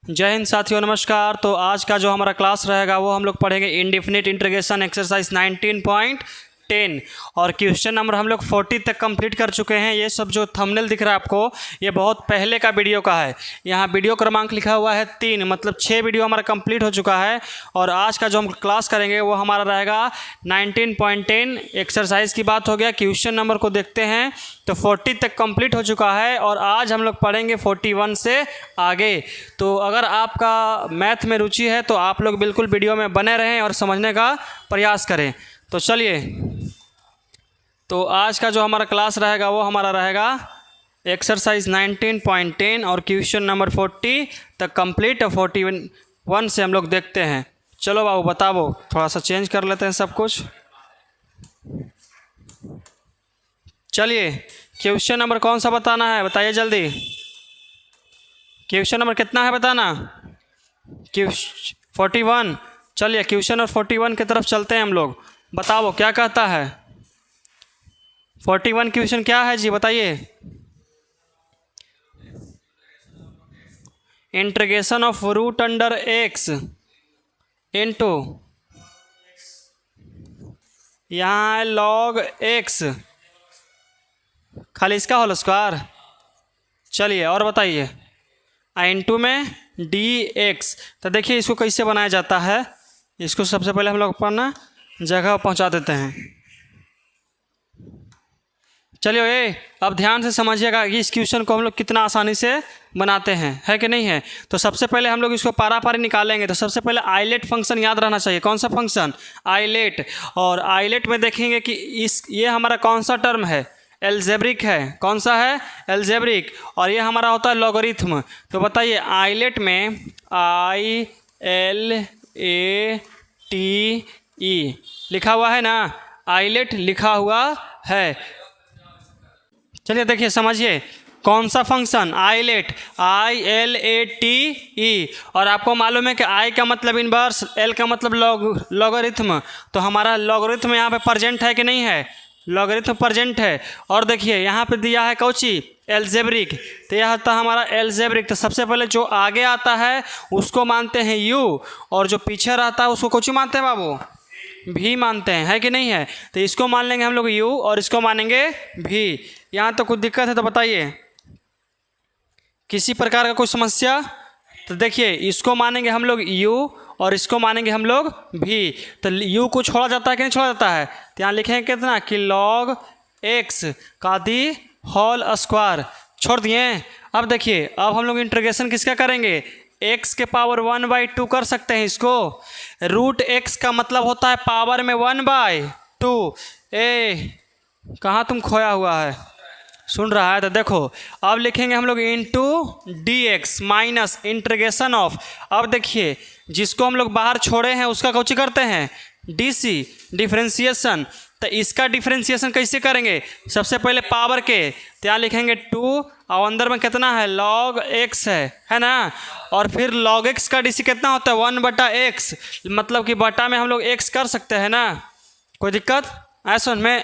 जय हिंद साथियों, नमस्कार। तो आज का जो हमारा क्लास रहेगा वो हम लोग पढ़ेंगे इंडेफिनिट इंटीग्रेशन एक्सरसाइज 19.10 और क्वेश्चन नंबर हम लोग 40 तक कंप्लीट कर चुके हैं। ये सब जो थंबनेल दिख रहा है आपको, ये बहुत पहले का वीडियो का है। यहाँ वीडियो क्रमांक लिखा हुआ है 3, मतलब 6 वीडियो हमारा कंप्लीट हो चुका है। और आज का जो हम क्लास करेंगे वो हमारा रहेगा 19.10 एक्सरसाइज की बात हो गया। क्वेश्चन नंबर को देखते हैं तो 40 तक कंप्लीट हो चुका है और आज हम लोग पढ़ेंगे 41 से आगे। तो अगर आपका मैथ में रुचि है तो आप लोग बिल्कुल वीडियो में बने रहें और समझने का प्रयास करें। तो चलिए, तो आज का जो हमारा क्लास रहेगा वो हमारा रहेगा एक्सरसाइज 19.10 और क्वेश्चन नंबर 40 तक कंप्लीट। 41 से हम लोग देखते हैं। चलो बाबू बताओ, थोड़ा सा चेंज कर लेते हैं सब कुछ। चलिए, क्वेश्चन नंबर कौन सा बताना है, बताइए जल्दी। क्वेश्चन नंबर कितना है बताना? 41। चलिए क्वेश्चन नंबर 41 की तरफ चलते हैं हम लोग। बताओ क्या कहता है 41 क्वेश्चन क्या है जी, बताइए। Integration of root under x into, यहाँ है लॉग एक्स, खाली इसका होल स्क्वायर। चलिए और बताइए, इंटू में डी एक्स। तो देखिए इसको कैसे बनाया जाता है, इसको सबसे पहले हम लोग अपना जगह पहुंचा देते हैं। चलिए अब ध्यान से समझिएगा कि इस क्वेश्चन को हम लोग कितना आसानी से बनाते हैं, है कि नहीं है। तो सबसे पहले हम लोग इसको पारापारी निकालेंगे। तो सबसे पहले आइलेट फंक्शन याद रहना चाहिए। कौन सा फंक्शन? आइलेट। और आइलेट में देखेंगे कि ये हमारा कौन सा टर्म है? एल्जेब्रिक है। कौन सा है? एल्जेब्रिक। और ये हमारा होता है लॉगरिथम। तो बताइए आइलेट में ILATE लिखा हुआ है ना, आइलेट लिखा हुआ है। चलिए देखिए समझिए कौन सा फंक्शन? Islet, ILATE। और आपको मालूम है कि आई का मतलब इनवर्स, एल का मतलब लॉगरिथम। तो हमारा लॉगरिथम यहाँ पे प्रेजेंट है कि नहीं है? लॉगरिथम प्रेजेंट है। और देखिए यहाँ पे दिया है कौची? एल्जेब्रिक। तो यह होता है हमारा एल्जेब्रिक। तो सबसे पहले जो आगे आता है उसको मानते हैं u, और जो पीछे रहता है उसको कौची मानते हैं बाबू? भी मानते हैं, है कि नहीं है। तो इसको मान लेंगे हम लोग u और इसको मानेंगे भी। यहाँ तो कुछ दिक्कत है तो बताइए, किसी प्रकार का कोई समस्या? तो देखिए इसको मानेंगे हम लोग u और इसको मानेंगे हम लोग भी। तो u को छोड़ा जाता है कि नहीं छोड़ा जाता है? तो यहाँ लिखेंगे कितना कि log x का दी होल स्क्वायर, छोड़ दिए। अब देखिए अब हम लोग इंटीग्रेशन किसका करेंगे? x के पावर 1/2 कर सकते हैं इसको। रूट x का मतलब होता है पावर में 1/2। कहाँ तुम खोया हुआ है, सुन रहा है? तो देखो अब लिखेंगे हम लोग into D x minus integration of. अब देखिए जिसको हम लोग बाहर छोड़े हैं उसका कौची करते हैं? DC, differentiation. तो इसका डिफ्रेंशिएशन कैसे करेंगे? सबसे पहले पावर के, तो यहाँ लिखेंगे 2 और अंदर में कितना है? लॉग एक्स है ना। और फिर लॉग एक्स का डीसी कितना होता है? 1/x, मतलब कि बटा में हम लोग x कर सकते हैं ना, कोई दिक्कत ऐसा में।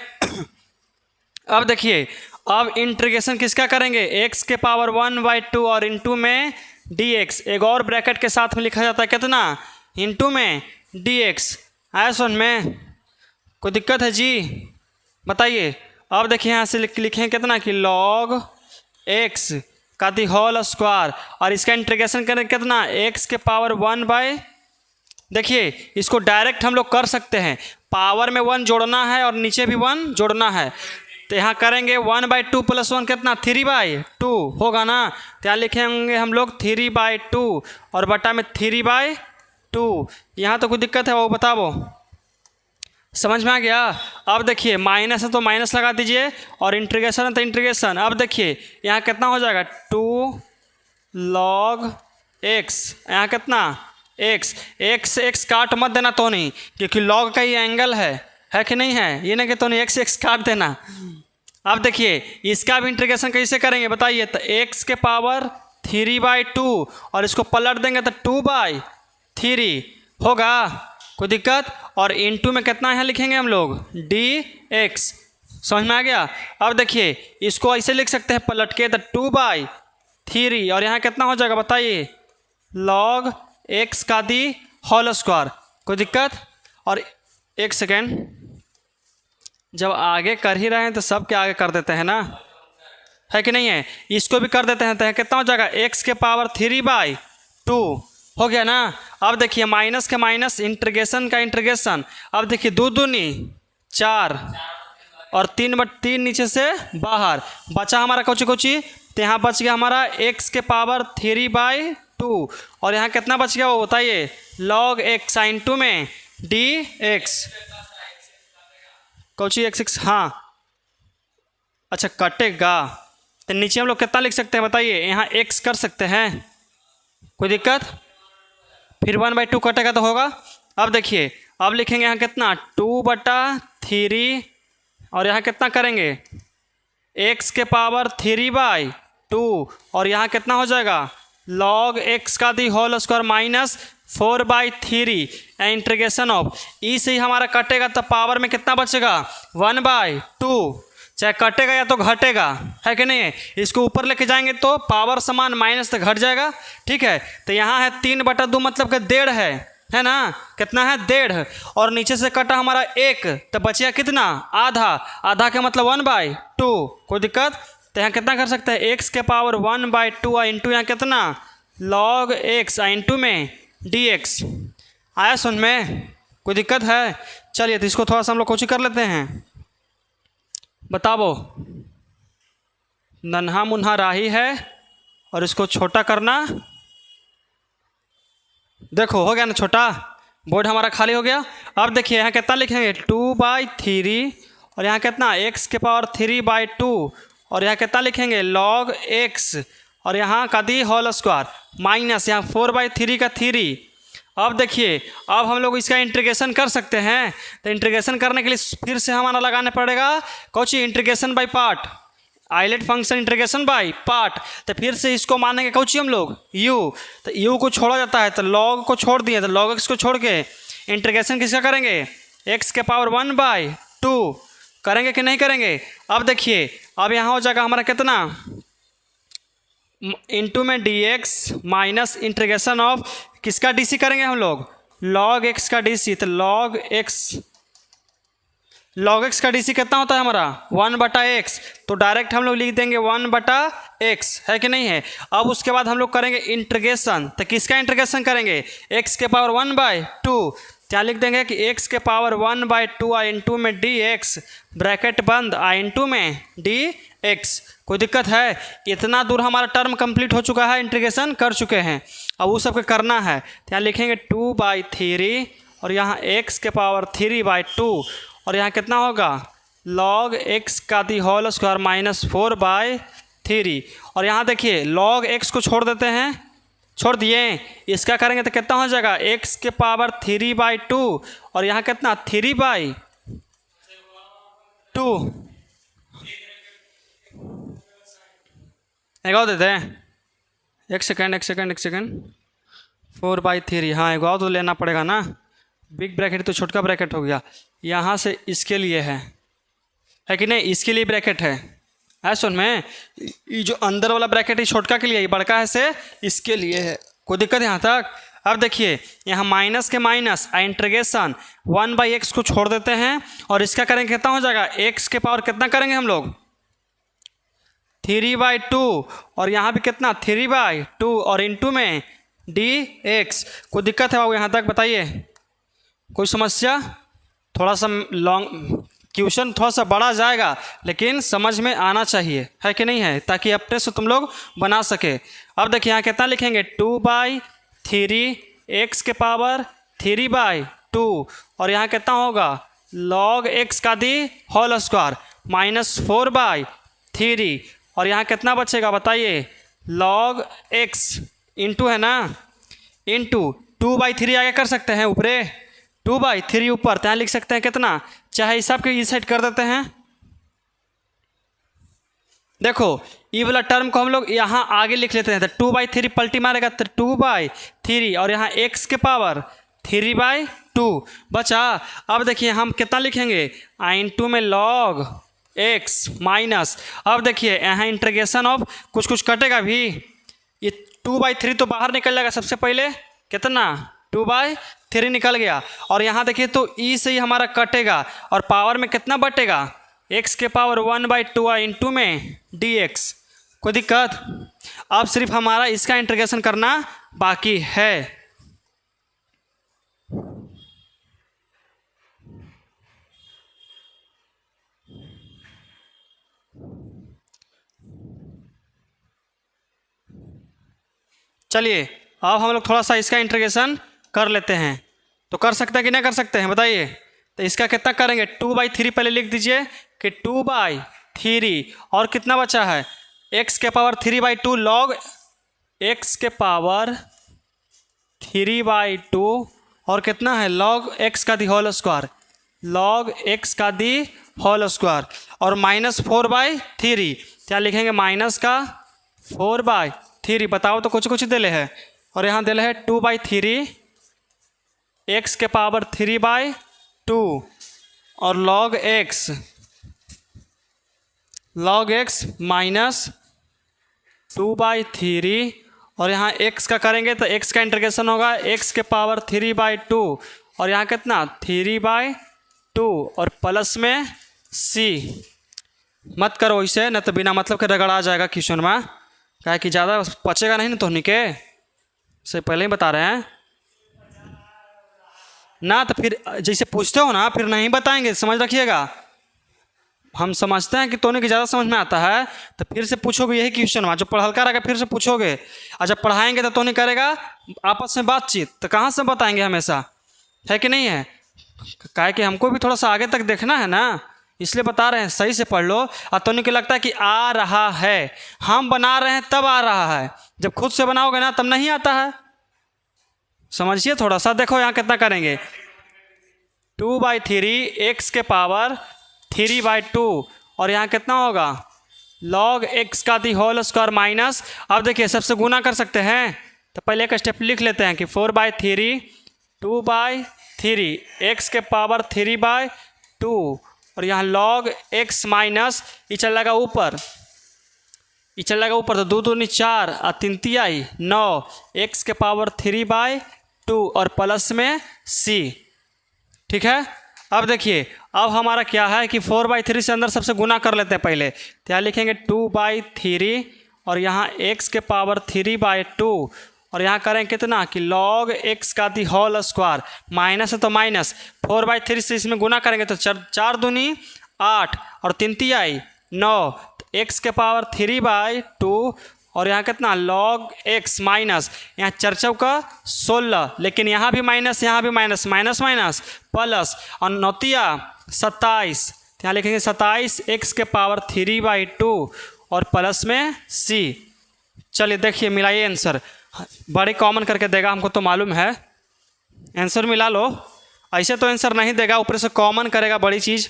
अब देखिए अब इंटीग्रेशन किसका करेंगे? x के पावर 1/2 और इंटू में dx। एक और ब्रैकेट के साथ में लिखा जाता है कितना? इंटू में dx। ऐसा में कोई दिक्कत है जी, बताइए। अब देखिए यहाँ से लिखें कितना कि log x का दी होल स्क्वायर, और इसका इंटीग्रेशन करें कितना? x के पावर 1/। देखिए इसको डायरेक्ट हम लोग कर सकते हैं, पावर में 1 जोड़ना है और नीचे भी 1 जोड़ना है। तो यहाँ करेंगे 1/2 + 1 कितना? 3/2 होगा ना। तो यहाँ लिखेंगे हम लोग 3/2 और बटा में 3/2। यहाँ तो कोई दिक्कत है वो बताओ, समझ में आ गया? अब देखिए माइनस है तो माइनस लगा दीजिए और इंटीग्रेशन है तो इंटीग्रेशन। अब देखिए यहाँ कितना हो जाएगा? 2 log x, यहाँ कितना? x काट मत देना तो नहीं, क्योंकि log का ये एंगल है कि नहीं है? ये नहीं कि तो नहीं x काट देना। अब देखिए इसका भी इंटीग्रेशन कैसे करेंगे बताइए। तो x के पावर 3/2 और इसको पलट देंगे तो 2/3 होगा, कोई दिक्कत? और इंटू में कितना यहाँ लिखेंगे हम लोग? dx। समझ में आ गया? अब देखिए इसको ऐसे लिख सकते हैं पलट के, तो 2/3 और यहाँ कितना हो जाएगा बताइए? लॉग एक्स का दी होल स्क्वायर। कोई दिक्कत? और एक सेकेंड, जब आगे कर ही रहे हैं तो सब के आगे कर देते हैं ना, है कि नहीं है? इसको भी कर देते हैं तो कितना हो जाएगा एक्स के पावर 3/2 हो गया ना। अब देखिए माइनस के माइनस, इंटीग्रेशन का इंटीग्रेशन। अब देखिए 2 दूनी 4 और 3/3 नीचे से बाहर बचा हमारा कोची तो यहाँ बच गया हमारा एक्स के पावर 3/2 और यहाँ कितना बच गया वो बताइए, लॉग एक्स साइन 2 में डी एक्स कोची x, हाँ अच्छा कटेगा। तो नीचे हम लोग कितना लिख सकते हैं बताइए, यहाँ x कर सकते हैं, कोई दिक्कत? फिर 1/2 कटेगा तो होगा। अब देखिए अब लिखेंगे यहाँ कितना 2/3 और यहाँ कितना करेंगे x के पावर 3/2 और यहाँ कितना हो जाएगा लॉग x का the whole square minus 4/3 integration of e से ही हमारा कटेगा तो पावर में कितना बचेगा 1/2, चाहे कटेगा या तो घटेगा, है कि नहीं है? इसको ऊपर लेके जाएंगे तो पावर समान माइनस तो घट जाएगा, ठीक है। तो यहाँ है 3/2 मतलब कि 1.5 है ना, कितना है 1.5 और नीचे से कटा हमारा 1 तो बचिया कितना आधा, आधा का मतलब 1/2, कोई दिक्कत? तो यहाँ कितना कर सकते हैं एक्स के पावर 1/2 इंटू यहाँ कितना लॉग एक्स इंटू में dx। आया सुन में? कोई दिक्कत है? चलिए तो इसको थोड़ा सा हम लोग कोशिश कर लेते हैं। बताओ, नन्हा मुन्हा राही है और इसको छोटा करना, देखो हो गया ना छोटा, बोर्ड हमारा खाली हो गया। अब देखिए यहाँ कितना लिखेंगे 2/3 और यहाँ कितना x के पावर 3/2 और यहाँ कितना लिखेंगे लॉग x और यहाँ का दी होल स्क्वायर माइनस यहाँ 4/3 का 3। अब देखिए अब हम लोग इसका इंटीग्रेशन कर सकते हैं, तो इंटीग्रेशन करने के लिए फिर से हमारा लगाना पड़ेगा कौची integration by part, ILATE function integration by part. तो फिर से इसको मानेंगे कौची हम लोग u, तो u को छोड़ा जाता है तो log को छोड़ दिए तो log x को छोड़ के इंटीग्रेशन किसका करेंगे x के पावर 1/2 करेंगे कि नहीं करेंगे? अब देखिए अब यहाँ हो जाएगा हमारा कितना इंटू में dx माइनस इंटीग्रेशन ऑफ किसका डी करेंगे हम लोग log x का डी, तो log x का डी कितना होता है हमारा 1/x, तो डायरेक्ट हम लोग लिख देंगे 1/x, है कि नहीं है? अब उसके बाद हम लोग करेंगे इंटीग्रेशन, तो किसका इंटीग्रेशन करेंगे x के पावर 1/2, क्या लिख देंगे कि x के पावर 1/2 आई इंटू में dx ब्रैकेट बंद आई इंटू में dx। कोई दिक्कत है? इतना दूर हमारा टर्म कंप्लीट हो चुका है, इंटीग्रेशन कर चुके हैं, अब वो सबके करना है। तो यहाँ लिखेंगे 2/3 और यहाँ x के पावर 3/2 और यहाँ कितना होगा log x का दी होल स्क्वायर माइनस 4/3 और यहाँ देखिए log x को छोड़ देते हैं, छोड़ दिए, इसका करेंगे तो कितना हो जाएगा x के पावर 3/2 और यहाँ कितना 3/2 एक और देते हैं, एक सेकेंड 4/3, हाँ एक और तो लेना पड़ेगा ना, बिग ब्रैकेट तो छोटका ब्रैकेट हो गया, यहाँ से इसके लिए है कि नहीं? इसके लिए ब्रैकेट है सुन में, ये जो अंदर वाला ब्रैकेट है छोटका के लिए, ये बड़का है से इसके लिए है, कोई दिक्कत यहाँ तक? अब देखिए यहाँ माइनस के माइनस इंटीग्रेशन 1/x को छोड़ देते हैं और इसका करेंगे कितना हो जाएगा x के पावर कितना करेंगे हम लोग 3/2 और यहाँ भी कितना 3/2 और इंटू में dx। कोई दिक्कत है बाबू यहाँ तक बताइए? कोई समस्या? थोड़ा सा लॉन्ग क्वेश्चन थोड़ा सा बड़ा जाएगा लेकिन समझ में आना चाहिए, है कि नहीं है? ताकि अपने से तुम लोग बना सके। अब देखिए यहाँ कितना लिखेंगे 2/3 x के पावर 3/2 और यहाँ कितना होगा log x का दी होल स्क्वायर माइनस 4/3 और यहाँ कितना बचेगा बताइए log x इंटू है ना, इंटू 2/3 आगे कर सकते हैं, ऊपरे 2/3 ऊपर, तो यहाँ लिख सकते हैं कितना, चाहे इस सब के इस साइड कर देते हैं। देखो ये वाला टर्म को हम लोग यहाँ आगे लिख लेते हैं, तो 2/3 पलटी मारेगा तो 2/3 और यहाँ x के पावर 3/2 बचा। अब देखिए हम कितना लिखेंगे इंटू में log x माइनस, अब देखिए यहाँ इंटीग्रेशन ऑफ कुछ कटेगा भी, ये 2/3 तो बाहर निकल जाएगा सबसे पहले, कितना 2/3 निकल गया। और यहाँ देखिए तो ई से ही हमारा कटेगा और पावर में कितना बटेगा, x के पावर 1/2 इंटू में dx। कोई दिक्कत? अब सिर्फ हमारा इसका इंटीग्रेशन करना बाकी है। चलिए अब हम लोग थोड़ा सा इसका इंटीग्रेशन कर लेते हैं। तो कर सकते हैं कि नहीं कर सकते हैं बताइए? तो इसका कितना करेंगे, 2/3 पहले लिख दीजिए कि 2/3 और कितना बचा है, x के पावर 3/2 लॉग x के पावर 3/2 और कितना है लॉग x का the whole square, log x का दी होल स्क्वायर और -4/3। क्या लिखेंगे, माइनस का 4/3। बताओ तो कुछ कुछ दिले है और यहाँ दिले है 2/3 x के पावर 3/2 और लॉग x माइनस 2/3 और यहाँ x का करेंगे तो x का इंटीग्रेशन होगा x के पावर 3/2 और यहाँ कितना 3/2 और प्लस में c। मत करो इसे, न तो बिना मतलब के रगड़ा जाएगा क्वेश्चन में, क्या कि ज़्यादा पचेगा नहीं ना तो के से पहले ही बता रहे हैं ना। तो फिर जैसे पूछते हो ना फिर नहीं बताएंगे, समझ रखिएगा। हम समझते हैं कि तोने की ज़्यादा समझ में आता है तो फिर से पूछोगे यही क्वेश्चन में, जो पढ़लका रहेगा फिर से पूछोगे और जब पढ़ाएंगे तो तोने करेगा आपस में बातचीत, तो कहाँ से बताएंगे हमेशा, है कि नहीं है? क्या कि हमको भी थोड़ा सा आगे तक देखना है ना, इसलिए बता रहे हैं सही से पढ़ लो। और तोने को लगता है कि आ रहा है, हम बना रहे हैं तब आ रहा है, जब खुद से बनाओगे ना तब नहीं आता है। समझिए थोड़ा सा, देखो यहाँ कितना करेंगे 2/3 x के पावर 3/2 और यहाँ कितना होगा log x का दी होल स्क्वायर माइनस। अब देखिए सबसे गुना कर सकते हैं तो पहले एक स्टेप लिख लेते हैं कि 4/3 2/3 x के पावर 3/2 और यहाँ log x माइनस ये चल जाएगा ऊपर, ये चल जाएगा ऊपर तो 2 दूनी 4 और 3 तिहाई 9 x के पावर 3/2 और प्लस में c। ठीक है, अब देखिए अब हमारा क्या है कि 4/3 से अंदर सबसे गुना कर लेते हैं पहले, तो यहाँ लिखेंगे 2/3 और यहाँ x के पावर 3/2 और यहाँ करें कितना कि log x का दी होल स्क्वायर माइनस है तो माइनस 4/3 से इसमें गुना करेंगे तो 4 दूनी 8 और 3 तिहाई 9 x के पावर 3/2 और यहाँ कितना log x माइनस यहाँ 4 चौका 16, लेकिन यहाँ भी माइनस यहाँ भी माइनस माइनस माइनस प्लस और 9 तिया 27, यहाँ लिखेंगे 27 x के पावर 3/2 और प्लस में c। चलिए देखिए मिलाइए आंसर, बड़े कॉमन करके देगा हमको तो मालूम है, आंसर मिला लो। ऐसे तो आंसर नहीं देगा, ऊपर से कॉमन करेगा बड़ी चीज़।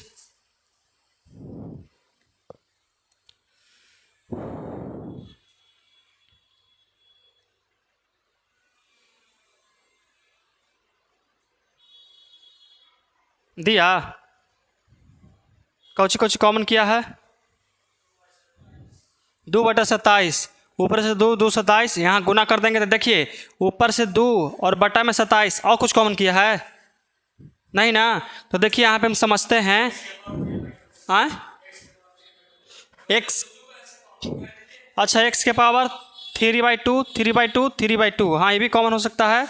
दिया कौची कौची कॉमन किया है 2/27 ऊपर से 2 2 27 यहाँ गुना कर देंगे तो देखिए ऊपर से 2 और बटा में 27 और कुछ कॉमन किया है नहीं ना। तो देखिए यहाँ पे हम समझते हैं x, अच्छा x के पावर 3/2 3/2 3/2 हाँ ये भी कॉमन हो सकता है।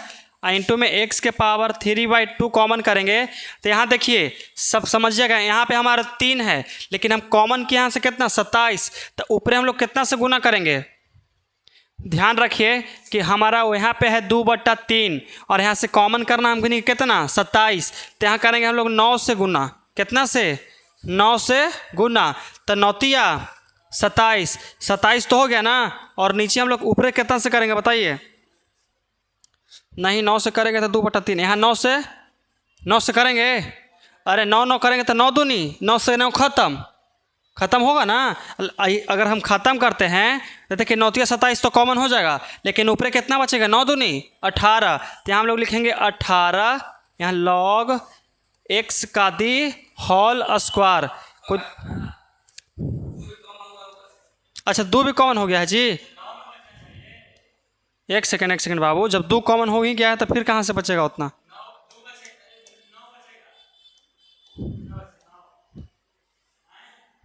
इंटू में x के पावर 3/2 कॉमन करेंगे तो यहाँ देखिए सब समझिएगा, यहाँ पे हमारा 3 है लेकिन हम कॉमन के यहाँ से कितना 27, तो ऊपर हम लोग कितना से गुना करेंगे, ध्यान रखिए कि हमारा यहाँ पे है 2/3 और यहाँ से कॉमन करना हम कितना 27, तो यहाँ करेंगे हम लोग 9 से गुना, कितना से 9 से गुना तो 9 तिया 27 27 तो हो गया ना। और नीचे हम लोग ऊपर कितना से करेंगे बताइए, नहीं 9 से करेंगे तो 2/3, यहाँ 9 से करेंगे, अरे 9 9 करेंगे तो 9 दूनी 9 से 9 खत्म होगा ना। अगर हम ख़त्म करते हैं तो देखिए 9 तिया 27 तो कॉमन हो जाएगा, लेकिन ऊपर कितना बचेगा 9 दूनी 18, तो यहाँ हम लोग लिखेंगे 18 यहाँ log x का दी होल स्क्वायर कुछ, अच्छा 2 भी कॉमन हो गया है जी, एक सेकंड बाबू, जब 2 कॉमन हो ही गया है तो फिर कहाँ से बचेगा उतना?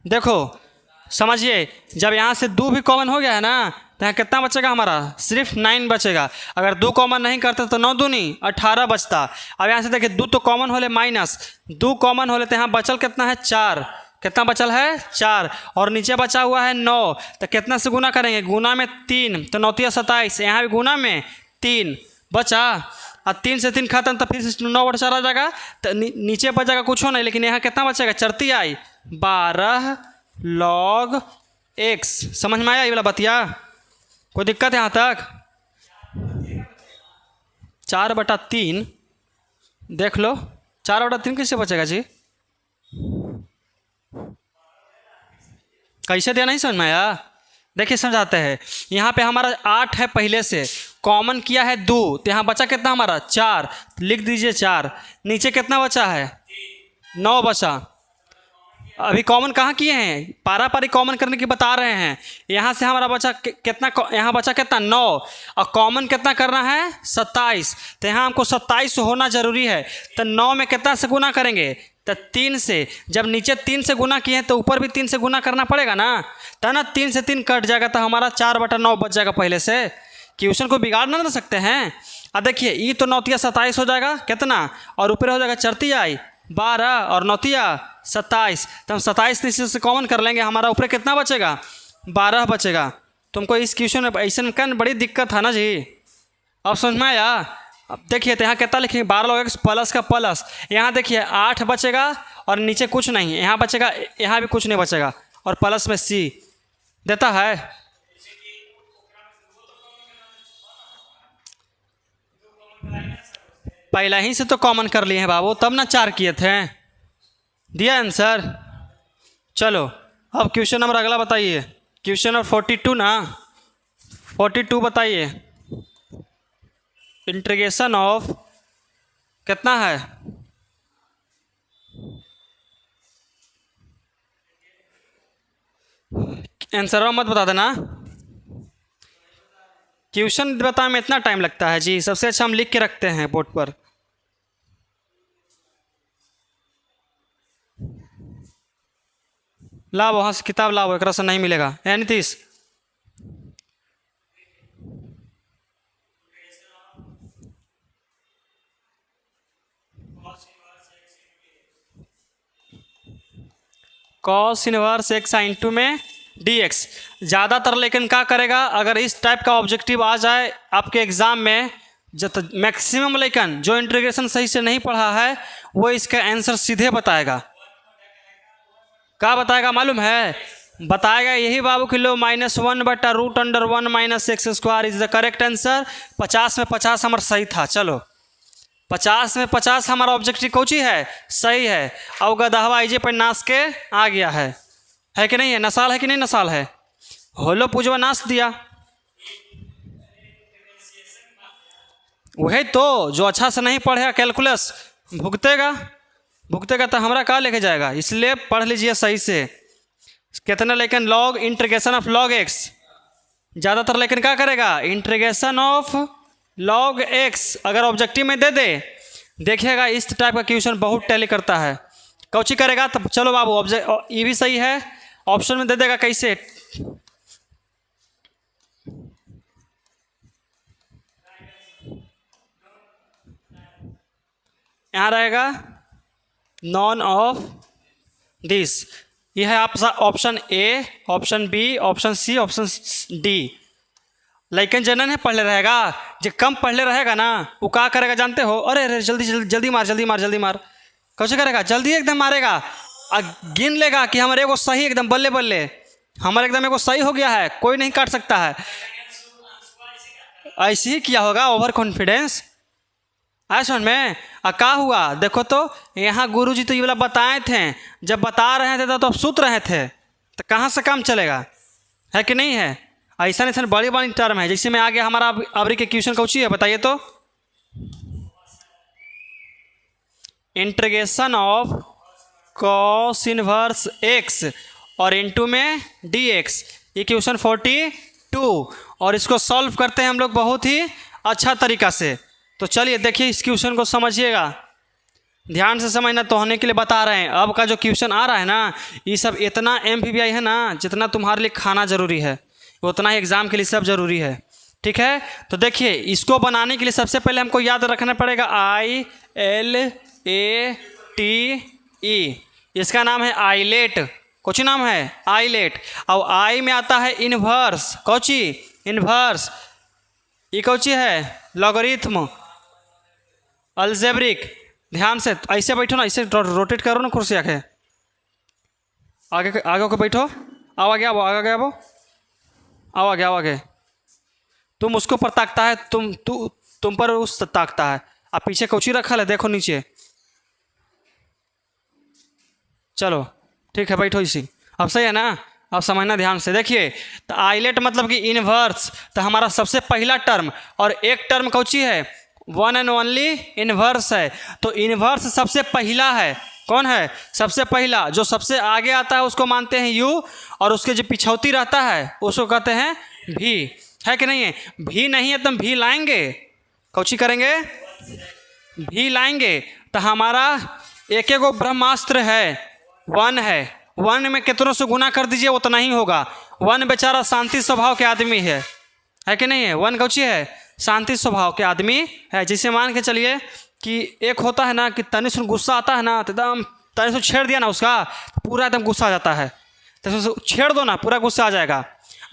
देखो समझिए, जब यहाँ से 2 भी कॉमन हो गया है ना, तो यहाँ कितना बचेगा हमारा? सिर्फ 9 बचेगा। अगर 2 कॉमन नहीं करते तो 9 दूनी 18 बचता। अब यहाँ से देखिए 2 तो कॉमन होले माइनस 2 कॉमन होले, तो यहाँ बचल कितना है? 4। कितना बचल है? 4। और नीचे बचा हुआ है 9, तो कितना से गुना करेंगे? गुना में 3, तो 9 27। यहाँ भी गुना में 3 बचा, और 3 से 3 खत्म, तो फिर से 9 बचा रह जाएगा, तो नीचे बचेगा कुछ हो नहीं, लेकिन यहाँ कितना बचेगा? चरती आई 12 log x। समझ में आया ये वाला बतिया? कोई दिक्कत है यहाँ तक? 4/3 देख लो, 4/3 कैसे बचेगा जी? कैसे दिया नहीं समझ में आया? देखिए समझाते हैं। यहाँ पे हमारा 8 है, पहले से कॉमन किया है 2, तो यहाँ बचा कितना हमारा? 4। लिख दीजिए 4। नीचे कितना बचा है? 9 बचा। अभी कॉमन कहाँ किए हैं? पारा पारी कॉमन करने की बता रहे हैं। यहाँ से हमारा बचा कितना? यहाँ बचा कितना? 9। और कॉमन कितना करना है? 27। तो यहाँ हमको 27 होना जरूरी है। तो 9 में कितना से गुना करेंगे? तो 3 से। जब नीचे 3 से गुना किए हैं तो ऊपर भी 3 से गुना करना पड़ेगा ना, तो ना 3 से 3 कट जाएगा, तो हमारा 4/9 बच जाएगा पहले से। क्वेश्चन को बिगाड़ ना सकते हैं। अब देखिए ये तो 9 27 हो जाएगा कितना, और ऊपर हो जाएगा चरती आई 12 और 9 27। तो हम 27 नीचे से कॉमन कर लेंगे, हमारा ऊपर कितना बचेगा? 12 बचेगा। तुमको इस क्वेश्चन में ऐसा में बड़ी दिक्कत है ना जी? अब समझ में आया? अब देखिए तो यहाँ कितना लिखेंगे? 12 log x प्लस का प्लस। यहाँ देखिए 8 बचेगा और नीचे कुछ नहीं, यहाँ बचेगा, यहाँ भी कुछ नहीं बचेगा, और प्लस में c देता है। पहला ही से तो कॉमन कर लिए हैं बाबू, तब ना 4 किए थे। दिया आंसर? चलो अब क्वेश्चन नंबर अगला बताइए। क्वेश्चन नंबर 42 ना, 42 बताइए। इंटीग्रेशन ऑफ कितना है? आंसर मत बता देना, क्वेश्चन बताने में इतना टाइम लगता है जी। सबसे अच्छा हम लिख के रखते हैं बोर्ड पर। लाओ वहाँ से किताब लाओ, एक से नहीं मिलेगा। ए Nitish, cos inverse x into में dx। ज़्यादातर लेकिन क्या करेगा, अगर इस टाइप का ऑब्जेक्टिव आ जाए आपके एग्ज़ाम में, मैक्सिमम लेकिन जो इंटीग्रेशन सही से नहीं पढ़ा है वो इसका आंसर सीधे बताएगा। क्या बताएगा मालूम है? बताएगा यही बाबू कि लो -1/√(1 - x² is the correct answer. 50 में 50 हमारा सही था। चलो 50 में 50 हमारा ऑब्जेक्टिव कौची है? सही है। अब गदहवा आइजे पर नाश के आ गया है कि नहीं है? नसाल है कि नहीं नसाल है? होलो पूजवा नाश दिया। वही तो, जो अच्छा से नहीं पढ़ेगा कैलकुलस भुगतेगा तो हमारा कहाँ लेके जाएगा। इसलिए पढ़ लीजिए सही से। कितना लेकिन log integration of log x, ज़्यादातर लेकिन क्या करेगा? इंटीग्रेशन ऑफ log x अगर ऑब्जेक्टिव में दे दे, देखिएगा इस टाइप का क्वेश्चन बहुत टैली करता है। कौची करेगा? तो चलो बाबू ये भी सही है, ऑप्शन में दे देगा। कैसे? यहाँ रहेगा नॉन ऑफ दिस। यह है आपका option A, option B, option C, option D. लेकिन जनन है पढ़ले रहेगा, जो कम पढ़ले रहेगा ना वो क्या करेगा जानते हो? अरे अरे जल्दी जल्दी मार। कैसे करेगा? जल्दी एकदम मारेगा और गिन लेगा कि हमारे को सही एकदम बल्ले बल्ले, हमारे एकदम एगो सही हो गया है, कोई नहीं काट सकता है। ऐसे ही किया होगा, ओवर कॉन्फिडेंस। आए समझ में? क्या हुआ देखो तो, यहाँ गुरुजी तो ये वाला बताए थे, जब बता रहे थे तो अब सुत रहे थे, तो कहाँ से काम चलेगा? है कि नहीं है? ऐसा ऐसा बड़ी बड़ी टर्म है। जैसे में आगे हमारा अबरी के क्वेश्चन कौची है बताइए तो? Integration of cos inverse x और इनटू में dx। ये क्वेश्चन 42। और इसको सॉल्व करते हैं हम लोग बहुत ही अच्छा तरीका से। तो चलिए देखिए इस क्वेश्चन को समझिएगा, ध्यान से समझना, तो होने के लिए बता रहे हैं। अब का जो क्वेश्चन आ रहा है ना, ये सब इतना MPBI है ना, जितना तुम्हारे लिए खाना ज़रूरी है उतना ही एग्ज़ाम के लिए सब ज़रूरी है। ठीक है, तो देखिए इसको बनाने के लिए सबसे पहले हमको याद रखना पड़ेगा ILATE, इसका नाम है आइलेट। कुछ नाम है आइलेट। और आई में आता है इन्वर्स, कौची इन्वर्स, ये कौची है लॉगरिथम, अलजेब्रिक। ध्यान से ऐसे बैठो ना, ऐसे रोटेट करो ना कुर्सी आके, आगे आगे को बैठो, आओ आगे आओ, आगे आओ, आओ आगे आओ आगे। तुम उसको पर ताकता है, तुम पर उस ताकता है। अब पीछे कौची रखा है, देखो नीचे। चलो ठीक है, बैठो इसी। अब सही है ना, अब समझना ध्यान से। देखिए तो आइलेट मतलब कि इन्वर्स, तो हमारा सबसे पहला टर्म, और एक टर्म कौची है, वन एंड ओनली इन्वर्स है। तो इन्वर्स सबसे पहला है, कौन है सबसे पहला, जो सबसे आगे आता है उसको मानते हैं यू, और उसके जो पिछौती रहता है उसको कहते हैं भी, है कि नहीं है। भी नहीं है तो हम भी लाएंगे, कौची करेंगे, भी लाएंगे। तो हमारा एक एक ब्रह्मास्त्र है, वन है, वन में कितनों से गुना कर दीजिए उतना ही होगा। वन बेचारा शांति स्वभाव के आदमी है कि नहीं है। वन कौची है, शांति स्वभाव के आदमी है। जिसे मान के चलिए कि एक होता है ना कि तनि से गुस्सा आता है ना, तो एकदम तनि से छेड़ दिया ना उसका, पूरा एकदम गुस्सा आ जाता है। तो छेड़ दो ना, पूरा गुस्सा आ जाएगा।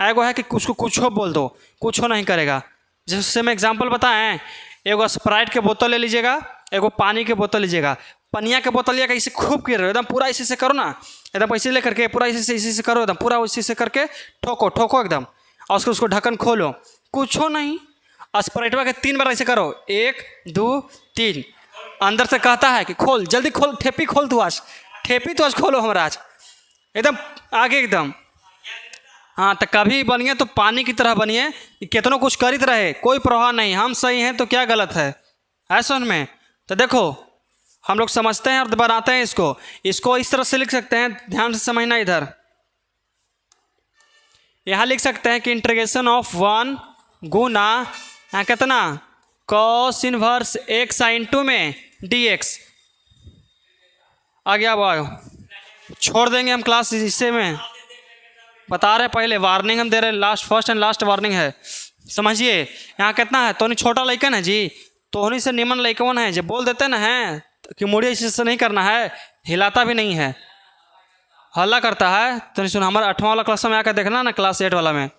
एगो है कि उसको कुछ बोल दो, कुछ नहीं करेगा। जैसे मैं एग्जांपल बताएं, एगो स्प्राइट के बोतल ले लीजिएगा, एगो पानी के बोतल लीजिएगा। पनिया के बोतल लिया इसे खूब गिर रहे हो, एकदम पूरा इसी से करो ना, एकदम ऐसे ले करके पूरा इसी से करो, एकदम पूरा इसी से करके ठोको ठोको एकदम, और उसको ढक्कन खोलो, कुछ नहीं। स्प्राइटवा के 3 बार ऐसे करो, 1 2 3, अंदर से कहता है कि खोल, जल्दी खोल, ठेपी खोल तू आज, ठेपी तो आज खोलो हमारा आज, एकदम आगे एकदम। हाँ, तो कभी बनिए तो पानी की तरह बनिए, कितनों कुछ करित रहे, कोई प्रभाव नहीं, हम सही हैं तो क्या गलत है, ऐसा में। तो देखो हम लोग समझते हैं और बनाते हैं इसको इस तरह से लिख सकते हैं, ध्यान से समझना। इधर यहाँ लिख सकते हैं कि इंटीग्रेशन ऑफ 1 गुना यहाँ कितना कॉस इनवर्स x इंटू में dx। आगे अब आओ, छोड़ देंगे हम क्लास इससे में, बता रहे पहले वार्निंग हम दे रहे, last first and last warning है, समझिए। यहाँ कितना है, तोनी छोटा लइकन है जी, तोहनी से निमन लइकन है, जब बोल देते ना है कि मुड़ी ऐसे नहीं करना है, हिलाता भी नहीं है, हल्ला करता है। तो सुन, हमारा 8वां वाला क्लास में आकर देखना ना, क्लास 8 वाला में।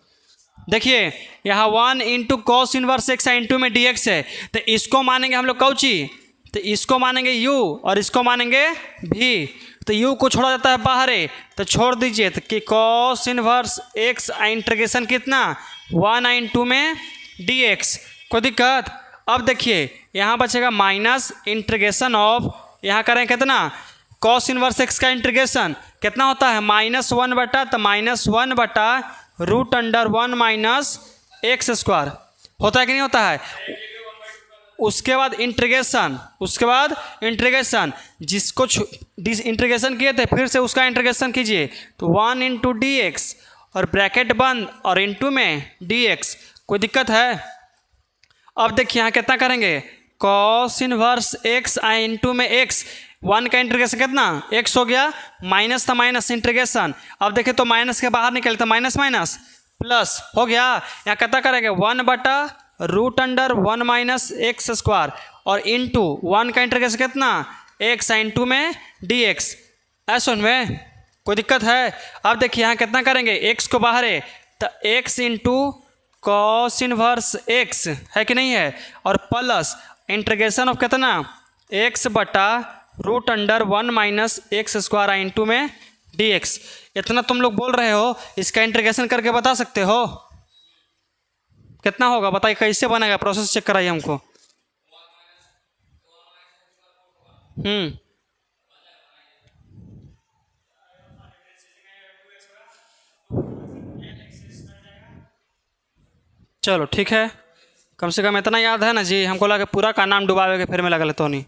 देखिए यहाँ 1 into cos inverse x into में dx है, तो इसको मानेंगे हम लोग कौची, तो इसको मानेंगे u और इसको मानेंगे v। तो u को छोड़ा जाता है बाहर, तो छोड़ दीजिए, तो कि कॉस इनवर्स x इंटीग्रेशन कितना 1 इंटू में dx, कोई दिक्कत। अब देखिए यहाँ बचेगा माइनस इंटीग्रेशन ऑफ, यहाँ करें कितना कॉस इनवर्स x का इंटीग्रेशन कितना होता है -1 बटा, तो -1 बटा root under 1 minus x square होता है कि नहीं होता है। उसके बाद इंटीग्रेशन, जिसको इंटीग्रेशन किए थे फिर से उसका इंटीग्रेशन कीजिए, तो 1 इंटू डी एक्स और ब्रैकेट बंद और इंटू में डी एक्स, कोई दिक्कत है। अब देखिए यहाँ कितना करेंगे, कॉस इनवर्स एक्स इंटू में एक्स, 1 का इंटीग्रेशन कितना x हो गया, माइनस था माइनस इंटीग्रेशन। अब देखिए तो माइनस के बाहर निकले तो माइनस माइनस प्लस हो गया। यहाँ कितना करेंगे 1 बटा root under 1 minus x square और इंटू 1 का इंटीग्रेशन कितना x इंटू में dx, ऐसा में कोई दिक्कत है। अब देखिए यहाँ कितना करेंगे, x को बाहर है तो x into cos inverse x है कि नहीं है, और प्लस इंटीग्रेशन ऑफ कितना x बटा root under 1 minus x square into में dx। इतना तुम लोग बोल रहे हो, इसका इंटीग्रेशन करके बता सकते हो कितना होगा, बताइए कैसे बनेगा, प्रोसेस चेक कराइए हमको। चलो ठीक है, कम से कम इतना याद है ना जी, हमको लगा पूरा का नाम डुबावे के फिर में लगल तो नहीं।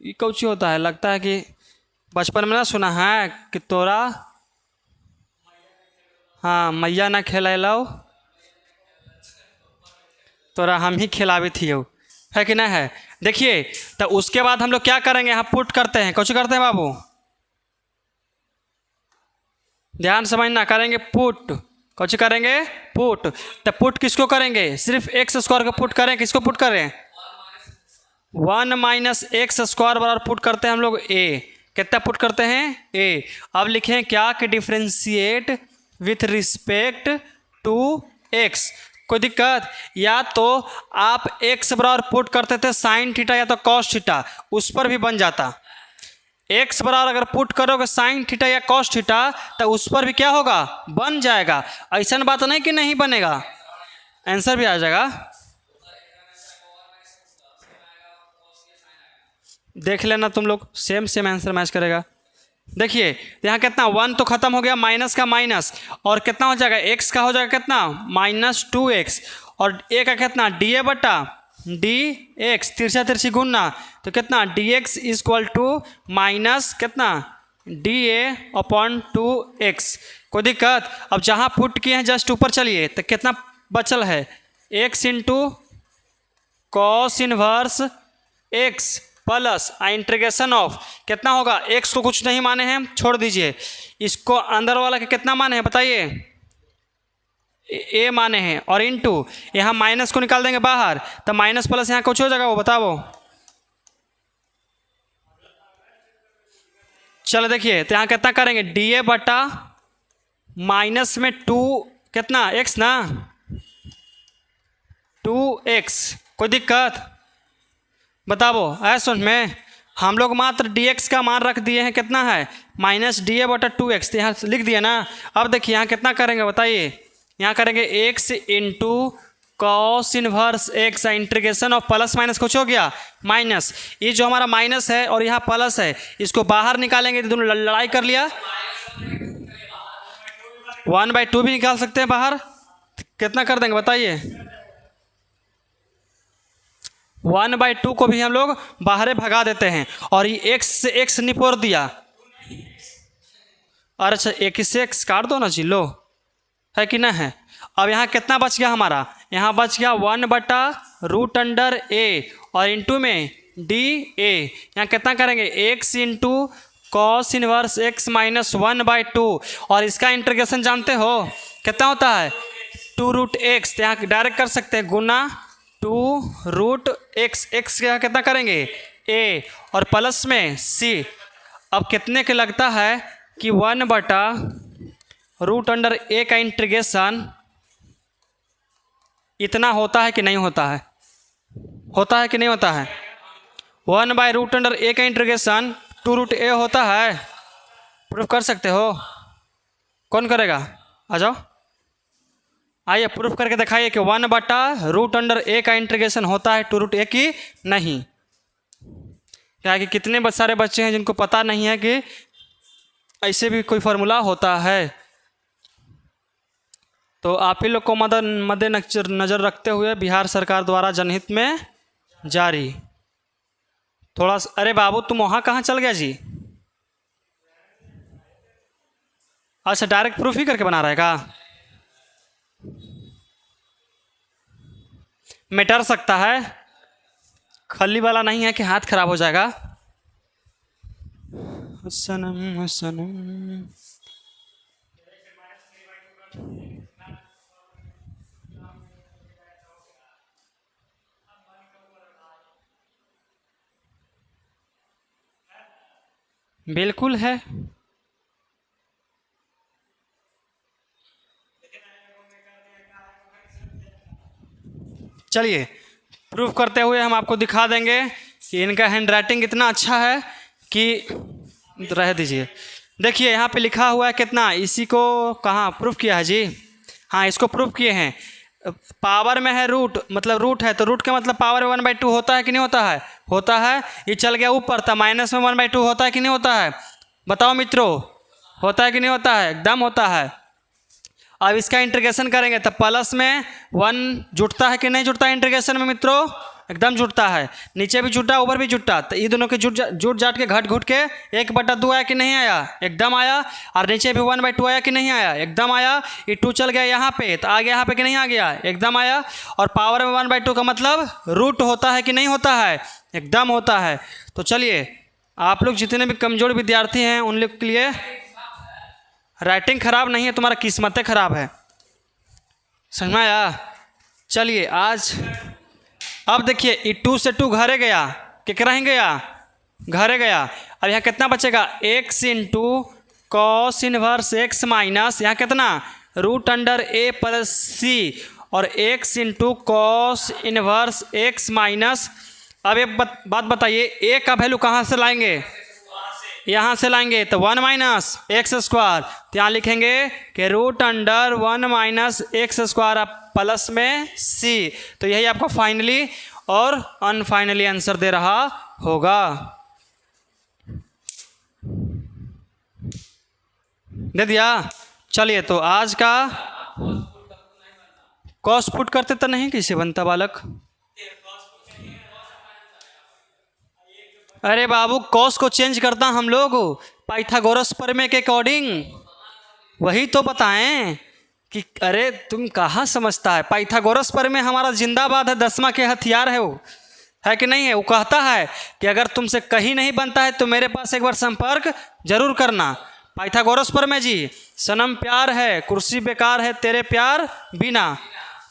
ये कौची होता है, लगता है कि बचपन में ना सुना है कि तोरा हाँ मैया ना खेलैलो तोरा हम ही खिलावी थी है कि ना है। देखिए तो उसके बाद हम लोग क्या करेंगे, यहाँ पुट करते हैं। कुछ करते हैं बाबू, ध्यान समझना, करेंगे पुट। कुछ करेंगे पुट। तो पुट किसको करेंगे, सिर्फ एक्स स्क्वायर को पुट करें। किसको पुट करें, 1 माइनस एक्स स्क्वायर बराबर पुट करते हैं हम लोग ए। कितना पुट करते हैं, ए। अब लिखें क्या कि differentiate with respect to x. कोई दिक्कत, या तो आप एक्स बराबर पुट करते थे साइन थीटा या तो कॉस थीटा, उस पर भी बन जाता। एक्स बराबर अगर पुट करोगे साइन थीटा या कॉस थीटा तो उस पर भी क्या होगा, बन जाएगा। ऐसा बात नहीं कि नहीं बनेगा, आंसर भी आ जाएगा। देख लेना तुम लोग, सेम आंसर मैच करेगा। देखिए यहाँ कितना 1 तो खत्म हो गया, माइनस का माइनस, और कितना हो जाएगा, x का हो जाएगा कितना -2x, और a का कितना dA बटा dx, तिरछा तिरछी गुणना, तो कितना dx इक्वल टू माइनस कितना dA अपॉन 2x। कोई दिक्कत। अब जहाँ पुट किए हैं जस्ट ऊपर चलिए, तो कितना बचल है, x into cos inverse x plus integration of कितना होगा, x को कुछ नहीं माने हैं, छोड़ दीजिए। इसको अंदर वाला के कितना माने हैं बताइए, a माने हैं, और इंटू यहाँ माइनस को निकाल देंगे बाहर, तो माइनस प्लस यहाँ कुछ हो जाएगा, वो बताओ। चलो देखिए, तो यहाँ कितना करेंगे, dA बटा माइनस में 2 कितना x ना 2x। कोई दिक्कत बताओ, ऐसा समझ में। हम लोग मात्र dx का मान रख दिए हैं, कितना है -dA बटा 2x, तो यहाँ लिख दिया ना। अब देखिए यहाँ कितना करेंगे बताइए, यहाँ करेंगे x into cos inverse x, integration of plus minus कुछ हो गया माइनस, ये जो हमारा माइनस है और यहाँ प्लस है, इसको बाहर निकालेंगे तो दोनों लड़ाई कर लिया। 1/2 भी निकाल सकते हैं बाहर, कितना कर देंगे बताइए, 1/2 को भी हम लोग बाहर भगा देते हैं, और ये x से x निपोर दिया। अरे अच्छा, एक से x काट दो ना जी, लो है कि ना है। अब यहाँ कितना बच गया हमारा, यहाँ बच गया 1/√A, और इंटू में dA। यहाँ कितना करेंगे, x into cos inverse x minus 1/2, और इसका इंटीग्रेशन जानते हो कितना होता है 2√x, तो यहाँ डायरेक्ट कर सकते हैं गुना 2√x, x का कितना करेंगे a, और प्लस में c। अब कितने के लगता है कि 1/√A का इंटीग्रेशन इतना होता है कि नहीं होता है, होता है कि नहीं होता है। 1/√A का इंटीग्रेशन 2√A होता है, प्रूफ कर सकते हो। कौन करेगा, आ जाओ, आइए प्रूफ करके दिखाइए कि 1/√A का इंटीग्रेशन होता है 2√A की नहीं। क्या कि कितने सारे बच्चे हैं जिनको पता नहीं है कि ऐसे भी कोई फार्मूला होता है। तो आप ही लोग को मद्देनजर रखते हुए बिहार सरकार द्वारा जनहित में जारी। थोड़ा अरे बाबू तुम वहाँ कहाँ चल गया जी, अच्छा डायरेक्ट प्रूफ ही करके बना रहेगा, मिटर सकता है, खली वाला नहीं है कि हाथ खराब हो जाएगा। सनम सनम बिल्कुल है। चलिए प्रूफ करते हुए हम आपको दिखा देंगे कि इनका हैंडराइटिंग इतना अच्छा है कि रह दीजिए। देखिए यहाँ पे लिखा हुआ है कितना, इसी को कहाँ प्रूफ किया है जी, हाँ इसको प्रूफ किए हैं। पावर में है रूट, मतलब रूट है तो रूट का मतलब पावर 1/2 होता है कि नहीं होता है, होता है। ये चल गया ऊपर तो माइनस में 1/2 होता है कि नहीं होता है, बताओ मित्रों, होता है कि नहीं होता है, एकदम होता है। अब इसका इंटीग्रेशन करेंगे तो प्लस में 1 जुटता है कि नहीं जुटता है इंटीग्रेशन में मित्रों, एकदम जुटता है, नीचे भी जुटा ऊपर भी जुटा, तो ये दोनों के जुट जाट के घट घुट के 1/2 आया कि नहीं आया, एकदम आया। और नीचे भी 1/2 आया कि नहीं आया, एकदम आया। ये 2 चल गया यहाँ पे तो आ गया यहाँ पे कि नहीं आ गया, एकदम आया। और पावर में 1/2 का मतलब रूट होता है कि नहीं होता है, एकदम होता है। तो चलिए आप लोग जितने भी कमज़ोर विद्यार्थी हैं उन लोग के लिए राइटिंग खराब नहीं है, तुम्हारा किस्मतें खराब है, समझ में आया। चलिए आज अब देखिए ये 2 से 2 घरे गया, क्या ही गया, घरे गया। अब यहाँ कितना बचेगा, x into cos inverse x minus यहाँ कितना √a+c और x into cos inverse x minus. अब एक बात बताइए, a का वैल्यू कहाँ से लाएंगे, यहाँ से लाएंगे, तो 1 माइनस एक्स स्क्वायर, तो यहाँ लिखेंगे कि √1 - एक्स स्क्वायर प्लस में c। तो यही आपका फाइनली और अनफाइनली आंसर दे रहा होगा। दे दिया। चलिए तो आज का कॉस पुट करते तो नहीं कैसे बनता बालक, अरे बाबू कॉस को चेंज करता हम लोग पाइथागोरस प्रमेय के अकॉर्डिंग, वही तो बताएं कि अरे तुम कहाँ समझता है। पाइथागोरस प्रमेय हमारा जिंदाबाद है, 10वां के हथियार है वो, है कि नहीं है। वो कहता है कि अगर तुमसे कहीं नहीं बनता है तो मेरे पास एक बार संपर्क जरूर करना। पाइथागोरस प्रमेय जी, सनम प्यार है कुर्सी बेकार है तेरे प्यार बिना।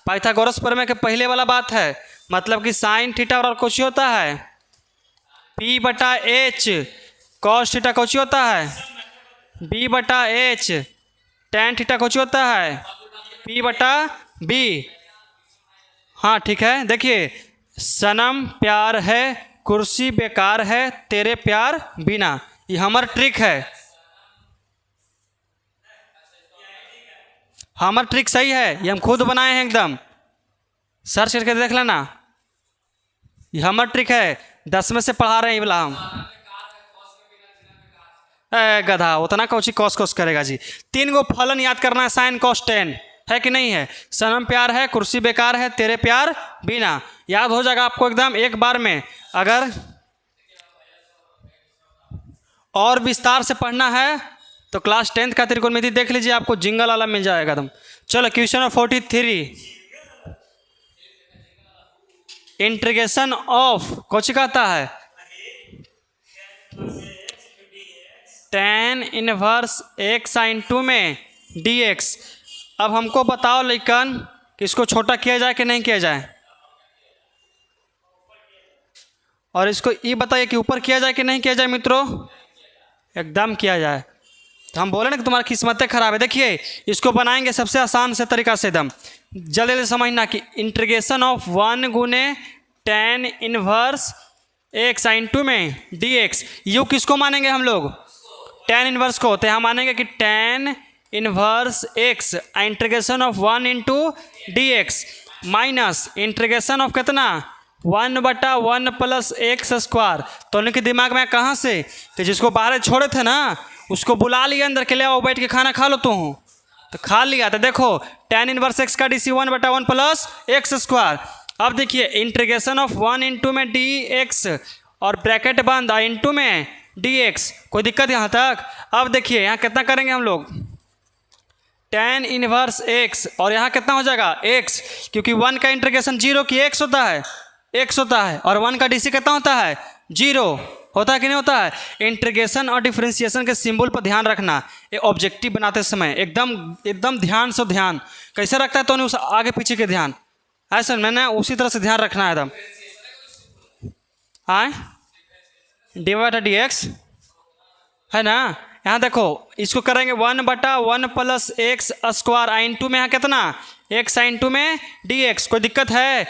पाइथागोरस प्रमेय के पहले वाला बात है, मतलब कि साइन थीटा और कुछ होता है P/H, कॉस थीटा कुछ होता है B/H, टैन थीटा कुछ होता है P/B। हाँ ठीक है, देखिए सनम प्यार है कुर्सी बेकार है तेरे प्यार बिना, ये हमारा ट्रिक है। हमारा ट्रिक सही है, ये हम खुद बनाए हैं, एकदम सर्च करके देख लेना, ये हमारा ट्रिक है, 10 में से पढ़ा रहे हैं ये वाला हम। गधा उतना कौची कॉस कॉस करेगा जी। 3 गो फलन याद करना है, साइन कॉस टेन, है कि नहीं है। सनम प्यार है कुर्सी बेकार है तेरे प्यार बिना, याद हो जाएगा आपको एकदम एक बार में। अगर और विस्तार से पढ़ना है तो क्लास 10th का त्रिकोणमिति देख लीजिए, आपको जिंगल वाला मिल जाएगा एकदम। चलो क्वेश्चन नंबर 43, इंटीग्रेशन ऑफ कुछ कहता है tan इनवर्स x sin 2 में dx। अब हमको बताओ लेकिन कि इसको छोटा किया जाए कि नहीं किया जाए, और इसको ये बताइए कि ऊपर किया जाए कि नहीं किया जाए मित्रों, एकदम किया जाए। तो हम बोले ना कि तुम्हारी किस्मतें खराब है। देखिए इसको बनाएंगे सबसे आसान से तरीका से, एकदम जल्दी जल्दी समझना कि इंटीग्रेशन ऑफ 1 गुने tan इनवर्स x sin 2 में dx, यू किसको मानेंगे हम लोग, tan इनवर्स को। तो यहाँ मानेंगे कि tan inverse x integration of 1 into dx minus integration of कितना 1/1 प्लस एक्स स्क्वायर। तो उनके दिमाग में कहाँ से, तो जिसको बाहर छोड़े थे ना उसको बुला लिया अंदर के, ले आओ बैठ के खाना खा लो तुम, तो खा लिया। तो देखो tan इनवर्स x का DC 1/1 प्लस एक्स स्क्वायर। अब देखिए इंटीग्रेशन ऑफ 1 इंटू में dx और ब्रैकेट बंद इंटू में dx, कोई दिक्कत यहाँ तक। अब देखिए यहाँ कितना करेंगे हम लोग, tan इनवर्स x और यहाँ कितना हो जाएगा x, क्योंकि 1 का इंटीग्रेशन 0 की x होता है, x होता है, और 1 का DC कितना होता है 0 होता है कि नहीं होता है। इंटीग्रेशन और डिफरेंशिएशन के सिंबल पर ध्यान रखना, ये ऑब्जेक्टिव बनाते समय एकदम ध्यान से, ध्यान कैसे रखता है तो नहीं उस आगे पीछे के ध्यान, ऐसा मैंने उसी तरह से ध्यान रखना है एकदम। आए dy/dx है ना, यहाँ देखो इसको करेंगे 1/1 प्लस एक्स स्क्वायर इंटू में यहाँ कितना x इंटू में dx, कोई दिक्कत है।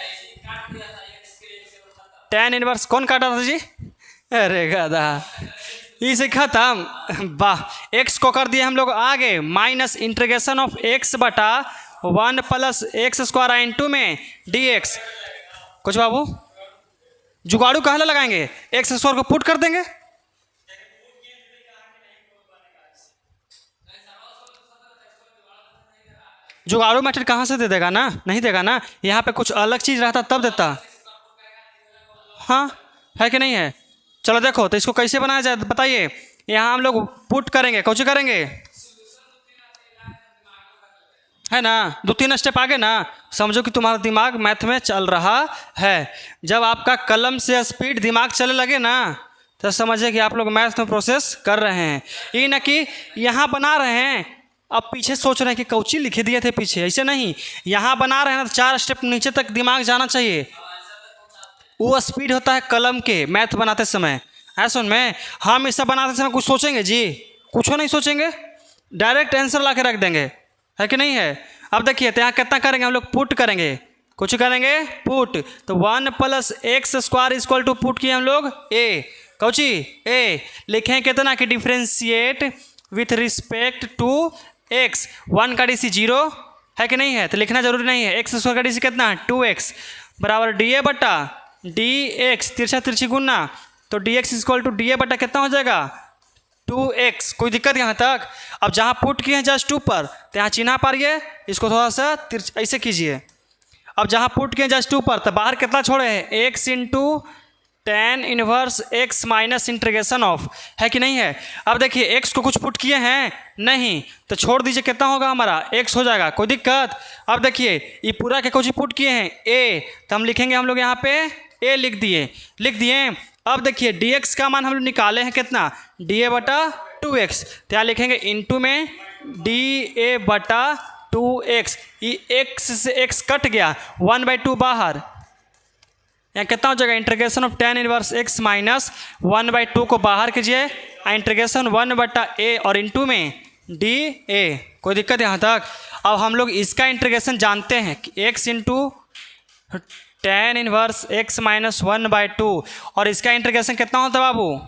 tan इनवर्स कौन काटा था जी, अरे गधा इसे खत्म, वाह। x को कर दिए हम लोग आगे, minus integration of x/1 plus x square into में dx। कुछ बाबू जुगाड़ू कहला लगाएंगे, एक्स स्क्वायर को पुट कर देंगे, जुगाड़ू मेथड कहाँ से दे देगा ना, नहीं देगा ना। यहाँ पे कुछ अलग चीज़ रहता तब देता, हाँ, है कि नहीं है? चलो देखो तो इसको कैसे बनाया जाए बताइए। यहाँ हम लोग पुट करेंगे, कुछ करेंगे, है ना, 2-3 स्टेप आगे ना। समझो कि तुम्हारा दिमाग मैथ में चल रहा है। जब आपका कलम से स्पीड दिमाग चलने लगे ना, तो समझिए कि आप लोग मैथ में प्रोसेस कर रहे हैं। ये ना कि यहाँ बना रहे हैं अब पीछे सोच रहे हैं कि कौची लिखे दिए थे पीछे, ऐसे नहीं। यहाँ बना रहे हैं तो 4 स्टेप नीचे तक दिमाग जाना चाहिए। वो स्पीड होता है कलम के मैथ बनाते समय। है सुन में, हम इसे बनाते समय कुछ सोचेंगे जी? कुछ नहीं सोचेंगे, डायरेक्ट आंसर ला के रख देंगे, है कि नहीं है? अब देखिए तो यहाँ कितना करेंगे हम लोग, पुट करेंगे, कुछ करेंगे पुट। तो 1 + x² इक्वल टू पुट किए हम लोग ए, कौची ए। लिखें कितना कि differentiate with respect to x। 1 का DC 0 है कि नहीं है, तो लिखना जरूरी नहीं है। x² का DC कितना है 2x बराबर dA बटा dx, तिरछा तिरछी गुना, तो dx इक्वल टू dA बटा कितना हो जाएगा 2x। कोई दिक्कत यहाँ तक? अब जहाँ पुट किए हैं जस्ट ऊपर, तो यहाँ चिन्ह पारिए, इसको थोड़ा सा ऐसे कीजिए। अब जहाँ पुट किए जस्ट ऊपर, तो बाहर कितना छोड़े हैं, x × tan inverse x minus integration of, है कि नहीं है? अब देखिए x को कुछ पुट किए हैं नहीं, तो छोड़ दीजिए, कितना होगा हमारा x हो जाएगा, कोई दिक्कत? अब देखिए ये पूरा के कुछ पुट किए हैं a, तो हम लिखेंगे हम लोग यहाँ पे a लिख दिए। अब देखिए dx का मान हम लोग निकाले हैं कितना, dA बटा 2x, तो यहाँ लिखेंगे इंटू में dA बटा 2x। ये x से x कट गया, 1/2 बाहर, यहाँ कितना हो जाएगा integration of tan inverse x minus 1/2 को बाहर कीजिए, इंटीग्रेशन 1/a और इंटू में dA। कोई दिक्कत यहाँ तक? अब हम लोग इसका इंटीग्रेशन जानते हैं कि x × tan inverse x minus 1/2, और इसका इंटीग्रेशन कितना होता है बाबू,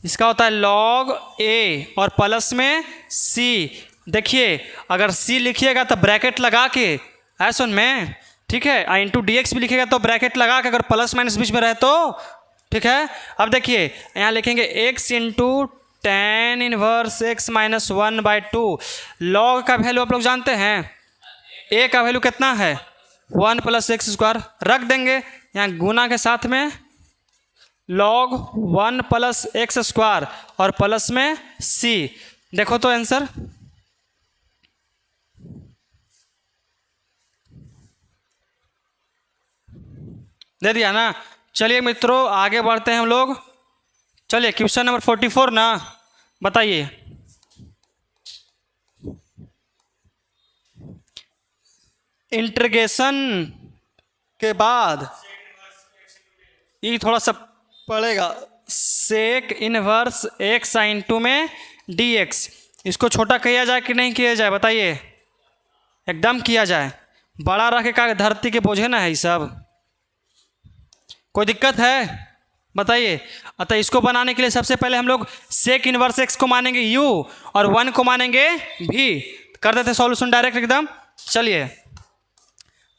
इसका होता है log a और प्लस में c। देखिए अगर c लिखिएगा तो ब्रैकेट लगा के, है सुन में, ठीक है, इंटू dx भी लिखेगा तो ब्रैकेट लगा के, अगर प्लस माइनस बीच में रहे तो, ठीक है। अब देखिए यहाँ लिखेंगे x × tan inverse x minus 1/2। Log का वैल्यू आप लोग जानते हैं, a का वैल्यू कितना है 1 + x² रख देंगे यहाँ गुना के साथ में, log 1 + x² और प्लस में c। देखो तो आंसर दे दिया ना। चलिए मित्रों आगे बढ़ते हैं हम लोग। चलिए क्वेश्चन नंबर 44 ना, बताइए। इंटीग्रेशन के बाद ये थोड़ा सा पड़ेगा, सेक इनवर्स x इंटू में dx। इसको छोटा किया जाए कि नहीं किया जाए बताइए? एकदम किया जाए, बड़ा रखे का धरती के बोझे ना है ये सब। कोई दिक्कत है बताइए? अतः इसको बनाने के लिए सबसे पहले हम लोग सेक इनवर्स x को मानेंगे u और 1 को मानेंगे v। कर देते सॉल्यूशन डायरेक्ट एकदम। चलिए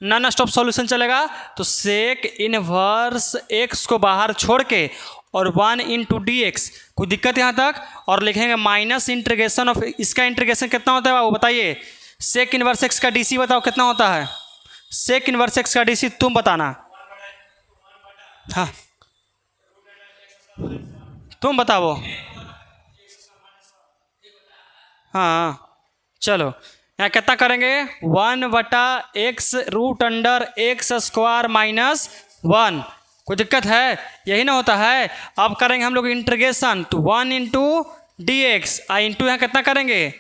नॉन स्टॉप सॉल्यूशन चलेगा, तो सेक इनवर्स x को बाहर छोड़ के और 1 × dx। कोई दिक्कत यहाँ तक? और लिखेंगे माइनस इंटीग्रेशन ऑफ, इसका इंटीग्रेशन कितना होता है वो बताइए? सेक इनवर्स x का DC बताओ कितना होता है? सेक इनवर्स x का DC तुम बताना। हाँ तुम बताओ। हाँ चलो यहाँ कितना करेंगे 1/x √x² माइनस 1। कोई दिक्कत है? यही ना होता है। अब करेंगे हम लोग इंटीग्रेशन, तो 1 × dx, इंटू यहाँ कितना करेंगे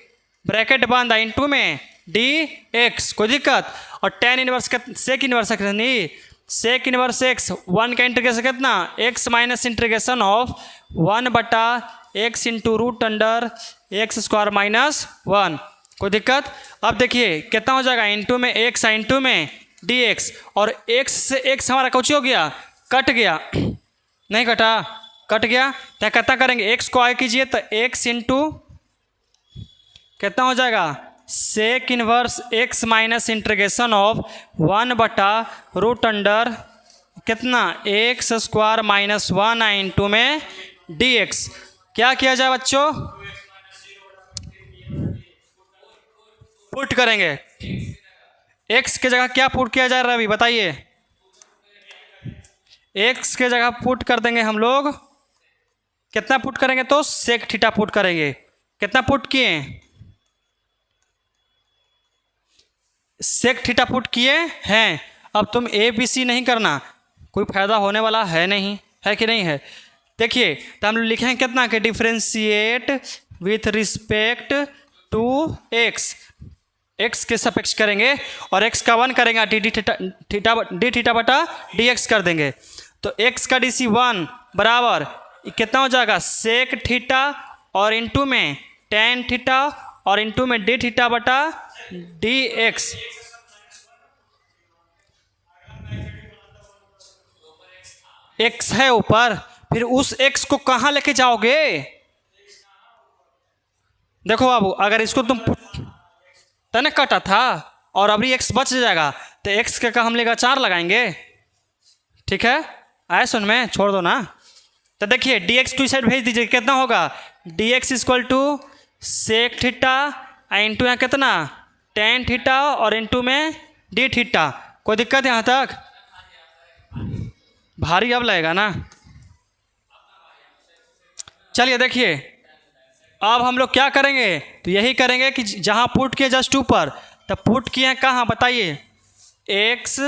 ब्रैकेट बंद, इंटू में dx। कोई दिक्कत? और tan इनवर्स सेक इनवर्स नहीं, सेक इनवर्स x 1 का इंटीग्रेशन कितना x minus integration of 1/x × √x² minus 1। कोई दिक्कत? अब देखिए कितना हो जाएगा इंटू में x इंटू में dx, और x से x हमारा कौची हो गया, कट गया, नहीं कटा, कट गया। क्या कितना करेंगे x को आगे कीजिए, तो x इंटू कितना हो जाएगा sec inverse x minus integration of 1/√, कितना x² माइनस 1 इंटू में dx। क्या किया जाए बच्चों? पुट करेंगे। x की जगह क्या पुट किया जाए रवि बताइए? एक्स के जगह पुट कर देंगे हम लोग, कितना पुट करेंगे तो सेक थीटा पुट करेंगे। कितना पुट किए, सेक थीटा पुट किए हैं। अब तुम ए बी सी नहीं करना, कोई फायदा होने वाला है नहीं, है कि नहीं है। देखिए तो हम लोग लिखेंगे कितना के differentiate with respect to x, x के सापेक्ष करेंगे और एक्स का 1 करेंगे डी थीटा बटा डी एक्स कर देंगे। तो एक्स का डी सी 1 बराबर कितना हो जाएगा सेक थीटा और इंटू में टेन थीटा और इंटू में डी थीटा बटा डी एक्स। एक्स है ऊपर, फिर उस एक्स को कहाँ लेके जाओगे। देखो बाबू, अगर इसको तुम तने काटा था और अभी एक्स बच जाएगा तो एक्स का हम लेगा 4 लगाएंगे। ठीक है, आए सुन में, छोड़ दो ना। तो देखिए डी एक्स टू साइड भेज दीजिए, कितना होगा d x equal to sec theta into यहाँ कितना टेन थीटा और इंटू में डी थीटा। कोई दिक्कत यहाँ तक? भारी अब लगेगा ना। चलिए देखिए अब हम लोग क्या करेंगे, तो यही करेंगे कि जहाँ पुट किए जस्ट ऊपर, तो पुट किए हैं कहाँ बताइए, x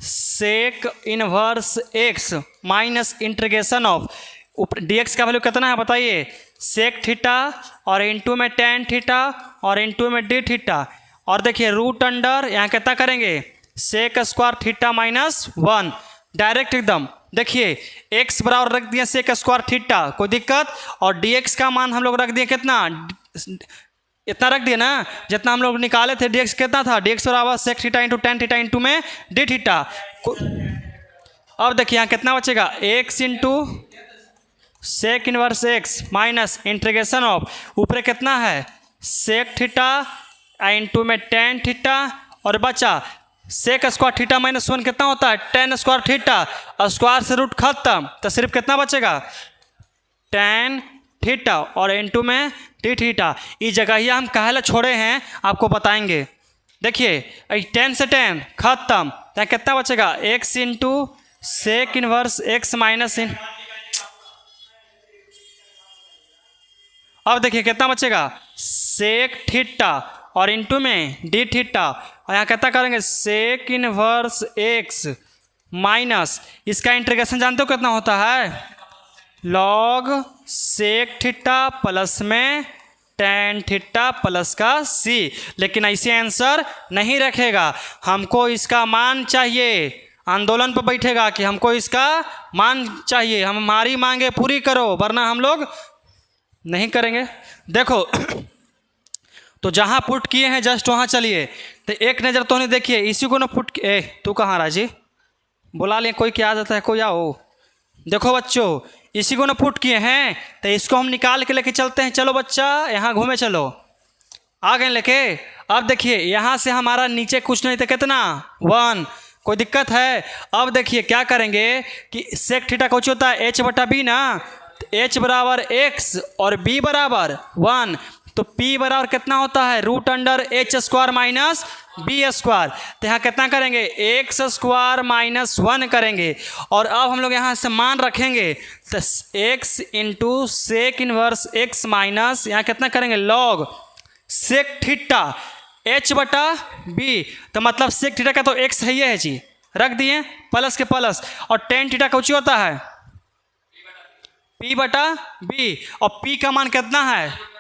sec inverse x minus integration of d x का वैल्यू कितना है बताइए, सेक थीटा और इंटू में टेन थीटा और इंटू में डी थीटा। और देखिए रूट अंडर यहाँ कितना करेंगे sec square theta minus 1, direct एकदम। देखिए x बराबर रख दिया सेक स्क्वायर थीटा, कोई दिक्कत, और dx का मान हम लोग रख दिए कितना, इतना रख दिए ना जितना हम लोग निकाले थे। dx कितना था, dx बराबर sec theta into tan theta into में डी थीटा। अब देखिए यहाँ कितना बचेगा x into sec inverse x minus integration of ऊपर कितना है सेक थीटा इंटू में टेन थीटा और बचा सेक स्क्वायर थीटा माइनस 1 कितना होता है टेन स्क्वायर थीटा, स्क्वायर से रूट खत्म, तो सिर्फ कितना बचेगा टेन थीटा और इंटू में डी थीटा। इस जगह ही हम काहे छोड़े हैं आपको बताएंगे। देखिए 10 से 10 खत्म, तो कितना बचेगा x into sec inverse x minus इन। अब देखिए कितना बचेगा सेक थीटा और इंटू में डी थीटा, और यहाँ कितना करेंगे सेक इनवर्स एक्स माइनस इसका इंटीग्रेशन जानते हो कितना होता है लॉग सेक थीटा प्लस में टेन थीटा प्लस का सी। लेकिन ऐसे आंसर नहीं रखेगा, हमको इसका मान चाहिए, आंदोलन पर बैठेगा कि हमको इसका मान चाहिए, हमारी मांगे पूरी करो वरना हम लोग नहीं करेंगे। देखो तो जहाँ पुट किए हैं जस्ट वहाँ चलिए, तो एक नज़र तो नहीं देखिए इसी को ना पुट ए तू कहाँ राजी बुला लिए, कोई क्या आ जाता है कोई आओ। देखो बच्चों इसी को ना पुट किए हैं तो इसको हम निकाल के लेके चलते हैं। चलो बच्चा यहाँ घूमे चलो, आ गए लेके। अब देखिए यहाँ से हमारा नीचे कुछ नहीं था कितना 1, कोई दिक्कत है। अब देखिए क्या करेंगे कि सेक थीटा कुछ होता है h बटा बी ना, h बराबर x और b बराबर 1, तो p बराबर कितना होता है root under h square minus b square. तो यहाँ कितना करेंगे एक्स स्क्वायर माइनस 1 करेंगे, और अब हम लोग यहाँ से मान रखेंगे तो x into sec inverse x minus यहाँ कितना करेंगे लॉग सेक थीटा h बटा b, तो मतलब सेक थीटा का तो x है ही है जी, रख दिए प्लस के प्लस, और टेन थीटा का होता है p बटा b, और p का मान कितना है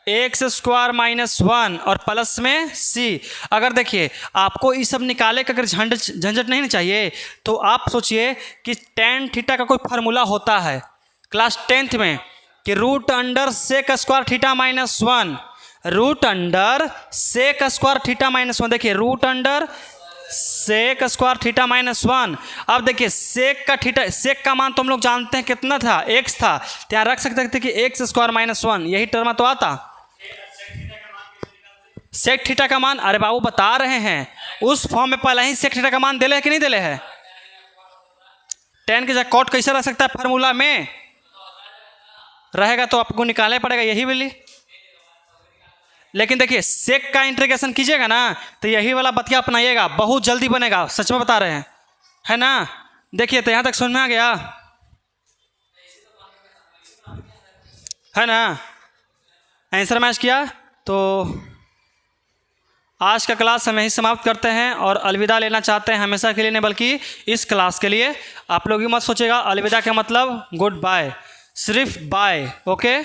एक्स स्क्वायर माइनस 1 और प्लस में c। अगर देखिए आपको ये सब निकाले का अगर झंझट नहीं चाहिए तो आप सोचिए कि टेन थीटा का कोई फार्मूला होता है क्लास 10th में कि root under sec square theta minus 1, root under sec square theta minus 1। देखिए root under sec square theta minus 1। अब देखिए सेक का थीटा, सेक का मान तो हम लोग जानते हैं कितना था x था, तो यहाँ रख सकते थे कि एक्स स्क्वायर माइनस 1, यही टर्म तो आता सेक थीटा का मान। अरे बाबू बता रहे हैं उस फॉर्म में पहले ही सेक थीटा का मान दिले है कि नहीं दिले है, टेन के जगह कॉट कैसे रह सकता है फार्मूला में रहेगा, तो आपको निकालना पड़ेगा यही वाली। लेकिन देखिए सेक का इंटीग्रेशन कीजिएगा ना तो यही वाला बतिया अपनाइएगा, बहुत जल्दी बनेगा, सच में बता रहे हैं, है ना। देखिए तो यहाँ तक समझ में आ गया है ना। आंसर मैच किया। तो आज का क्लास हम यहीं समाप्त करते हैं और अलविदा लेना चाहते हैं, हमेशा के लिए नहीं बल्कि इस क्लास के लिए। आप लोग ही मत सोचेगा अलविदा का मतलब गुड बाय, सिर्फ बाय। ओके।